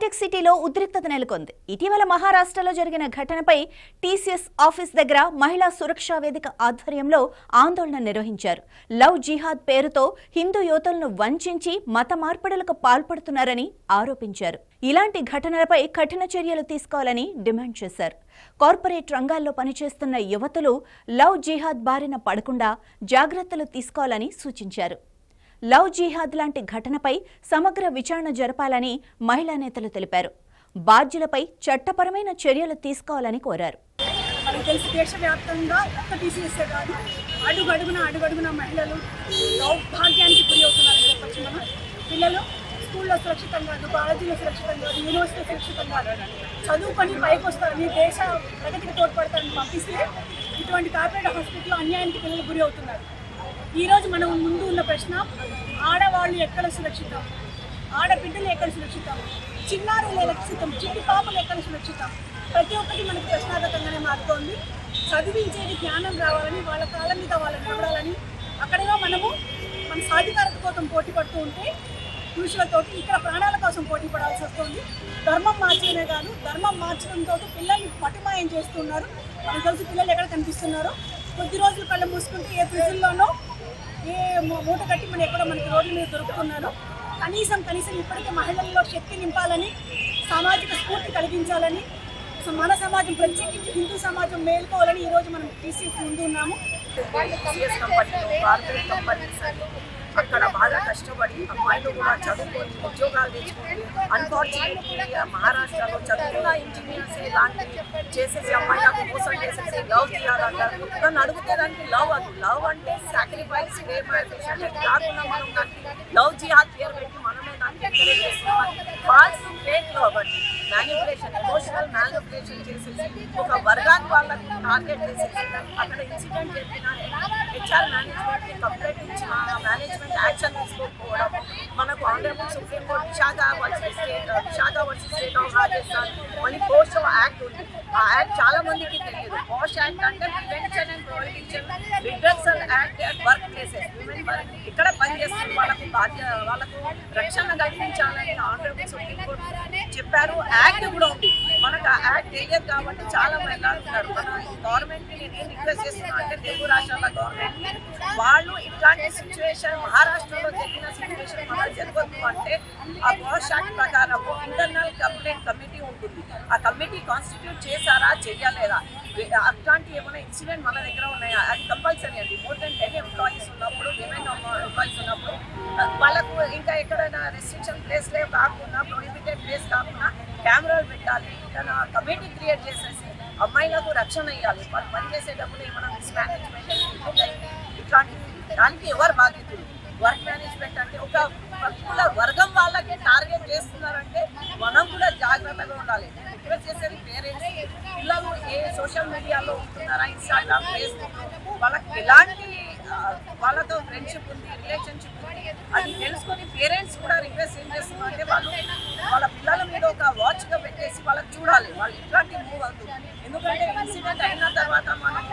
Hitech సిటీలో ఉద్రిక్తత నెలకొంది. ఇటీవల మహారాష్ట్రలో జరిగిన ఘటనపై టీసీఎస్ ఆఫీస్ దగ్గర మహిళా సురక్షా వేదిక ఆధ్వర్యంలో ఆందోళన నిర్వహించారు. లవ్ జిహాద్ పేరుతో హిందూ యువతులను వంచించి మత మార్పిడులకు పాల్పడుతున్నారని ఆరోపించారు. ఇలాంటి ఘటనలపై కఠిన చర్యలు తీసుకోవాలని డిమాండ్ చేశారు. కార్పొరేట్ రంగాల్లో పనిచేస్తున్న యువతులు లవ్ జిహాద్ బారిన పడకుండా జాగ్రత్తలు తీసుకోవాలని సూచించారు. లవ్ జిహాద్ లాంటి ఘటనపై సమగ్ర విచారణ జరపాలని మహిళా నేతలు తెలిపారు. బాధ్యులపై చట్టపరమైన చర్యలు తీసుకోవాలని కోరారు. మనకు తెలిసి దేశవ్యాప్తంగా ఒక్క టీసీఎస్ఏ కాదు, అడుగడుగున మహిళలు దౌర్భాగ్యానికి గురి అవుతున్నారని చెప్పచ్చు. మనం పిల్లలు స్కూల్లో సురక్షితం కాదు, కాలేజీలో సురక్షితం కాదు, యూనివర్సిటీ సురక్షితం కాదు, చదువుకొని పైకి వస్తారని దేశ ప్రగతికి తోడ్పడతారని పంపిస్తే ఇటువంటి కార్పొరేట్ హాస్పిటల్లో అన్యాయానికి పిల్లలు గురి అవుతున్నారు. ఈరోజు మనం ముందు ఉన్న ప్రశ్న, ఆడవాళ్ళు ఎక్కడ సురక్షితం, ఆడబిడ్డలు ఎక్కడ సురక్షితం, చిన్నారులు ఎక్కడ సురక్షితం, చిట్టి పాపలు ఎక్కడ సురక్షితం, ప్రతి ఒక్కటి మనకు ప్రశ్నార్థకంగానే మారుతోంది. చదివించేది జ్ఞానం రావాలని, వాళ్ళ కాళ్ళ మీద వాళ్ళని నిలబడాలని, అక్కడగా మనము మన సాధికారత కోసం పోటీ పడుతూ ఉంటే పురుషులతోటి ఇక్కడ ప్రాణాల కోసం పోటీ పడాల్సి వస్తుంది. ధర్మం మార్చడమే కాదు, ధర్మం మార్చడంతో పిల్లల్ని మటిమాయం చేస్తున్నారు. మనకు తెలిసి పిల్లలు ఎక్కడ కనిపిస్తున్నారో, కొద్ది రోజులు కళ్ళు మూసుకుంటే ఏ ప్రిజన్లోనో ఏ మూట కట్టి మనం ఎక్కడో మనకి రోడ్ల మీద దొరుకుతున్నారు. కనీసం ఇప్పటికే మహిళల్లో శక్తి నింపాలని, సామాజిక స్ఫూర్తి కలిగించాలని, మన సమాజం ప్రత్యేకించి హిందూ సమాజం మేల్కోవాలని ఈరోజు మనం టీసీఎస్ ముందు ఉన్నాము. అక్కడ బాగా కష్టపడి అమ్మాయిలు కూడా చదువుకొని ఉద్యోగాలు తెచ్చుకొని, అన్ఫార్చునేట్లీ మహారాష్ట్రలో చదువుకున్న ఇంజనీర్స్ ఇలాంటివి చేసేసి అమ్మాయిలకు మోసం చేసేసి లవ్ చేయాలంటారు. నన్ను అడిగితే దానికి లవ్ అంటే సాక్రిఫైస్ కాకుండా మనం దానికి లవ్ జిహాద్ పేరు పెట్టి మనమే దానికి ఎంకరేజ్ చేస్తున్నాం. ఫాల్స్ ఫేక్ లవ్ అండి, మ్యానిపులేషన్, ఎమోషనల్ మ్యానిపులేషన్ చేసేసి ఒక వర్గాన్ని వాళ్ళకి టార్గెట్ చేసేసి అక్కడ ఇన్సిడెంట్ చెప్పిన హెచ్ఆర్ మేనేజ్మెంట్కి కంప్లైంట్ ఇచ్చిన మేనేజ్మెంట్ యాక్షన్ తీసుకోకపోవడం, మనకు honourable supreme court Visakha versus state of Rajasthan మళ్ళీ పోస్టో యాక్ట్ ఉంది. ఆ యాక్ట్ చాలా మందికి తెలియదు. పోస్ట్ యాక్ట్ అంటే prevention and prohibition reduction act at work places. ఇక్కడ పనిచేస్తున్న వాళ్ళకు రక్షణ కల్పించాలని ఆనరబుల్ సుప్రీంకోర్టు చెప్పారు. యాక్ట్ కూడా ఉంది. మనకు ఆ యాక్ట్ తెలియదు కాబట్టి చాలా మహిళలు ఉన్నారు. మన గవర్నమెంట్ని నేను రిక్వెస్ట్ చేస్తున్నా అంటే తెలుగు రాష్ట్రాల గవర్నమెంట్ని, వాళ్ళు ఇట్లాంటి సిచ్యువేషన్ మహారాష్ట్రలో జరిగిన సిచ్యువేషన్ మనకు జరగదు అంటే ఆ పోస్ట్ యాక్ట్ ప్రకారం ఇంటర్నల్ కంప్లైంట్ కమిటీ ఉంటుంది. ఆ కమిటీ కాన్స్టిట్యూట్ చేశారా చెయ్యలేదా, అట్లాంటి ఏమైనా ఇన్సిడెంట్ మన దగ్గర ఉన్నాయా, అది కంపల్సరీ అండి. మోర్ దెన్ 10 ఎంప్లాయీస్ ఉన్నప్పుడు, 11 ఎంప్లాయీస్ ఉన్నప్పుడు వాళ్ళకు ఇంకా ఎక్కడైనా రెస్ట్రిక్షన్ ప్లేస్లే కాకుండా, ప్రొహిబిటెడ్ ప్లేస్ కాకుండా కెమెరాలు పెట్టాలి. కమిటీ క్రియేట్ చేసేసి అమ్మాయిలకు రక్షణ ఇవ్వాలి. వాళ్ళు పనిచేసేటప్పుడు ఏమైనా మిస్మేనేజ్మెంట్ ఇట్లాంటి దానికి ఎవరు బాధ్యతలు? వర్క్ మేనేజ్మెంట్ అంటే ఒక పర్టికులర్ వర్గం వాళ్ళకే టార్గెట్ చేస్తున్నారంటే మనం కూడా జాగ్రత్తగా ఉండాలి. రిక్వెస్ట్ చేసేది పేరెంట్స్, పిల్లలు ఏ సోషల్ మీడియాలో ఉంటున్నారా, ఇన్స్టాగ్రామ్, ఫేస్బుక్, వాళ్ళకి ఎలాంటి వాళ్ళతో ఫ్రెండ్షిప్ ఉంది, రిలేషన్షిప్ ఉంది, అది తెలుసుకొని పేరెంట్స్ కూడా రిక్వెస్ట్ ఏం చేస్తున్నారంటే వాళ్ళ పిల్లల మీద ఒక వాచ్గా పెట్టేసి వాళ్ళకి చూడాలి వాళ్ళు ఇట్లాంటి మూవ్ అవుతుంది. ఎందుకంటే ఇన్సిడెంట్ అయిన తర్వాత మనం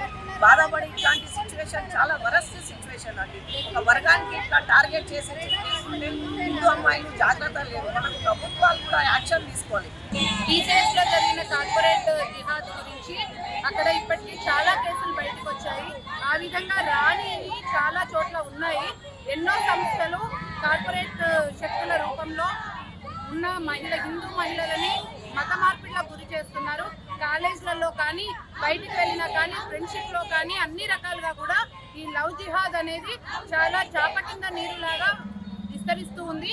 బాధపడి ఇట్లాంటి సిచ్యువేషన్ చాలా వరస్ట్ సిచ్యువేషన్ అండి. ఒక వర్గానికి ఇట్లా టార్గెట్ చేస్తుంటే హిందూ అమ్మాయిలు జాగ్రత్త లేదు. మనకు ప్రభుత్వాలు కూడా యాక్షన్ తీసుకోవాలి. టీసీఎస్లో జరిగిన కార్పొరేట్ జిహాద్ గురించి అక్కడ ఇప్పటికీ చాలా కేసులు బయటకు వచ్చాయి. ఆ విధంగా రానివి చాలా చోట్ల ఉన్నాయి. ఎన్నో సంస్థలు కార్పొరేట్ శక్తుల రూపంలో ఉన్న హిందూ మహిళలని మత మార్పిడిలకు గురి చేస్తున్నారు. కాలేజీలలో కానీ, బయటికి వెళ్ళినా కానీ, ఫ్రెండ్షిప్లో కానీ అన్ని రకాలుగా కూడా ఈ లవ్ జిహాద్ అనేది చాలా చాప కింద నీరులాగా విస్తరిస్తూ ఉంది.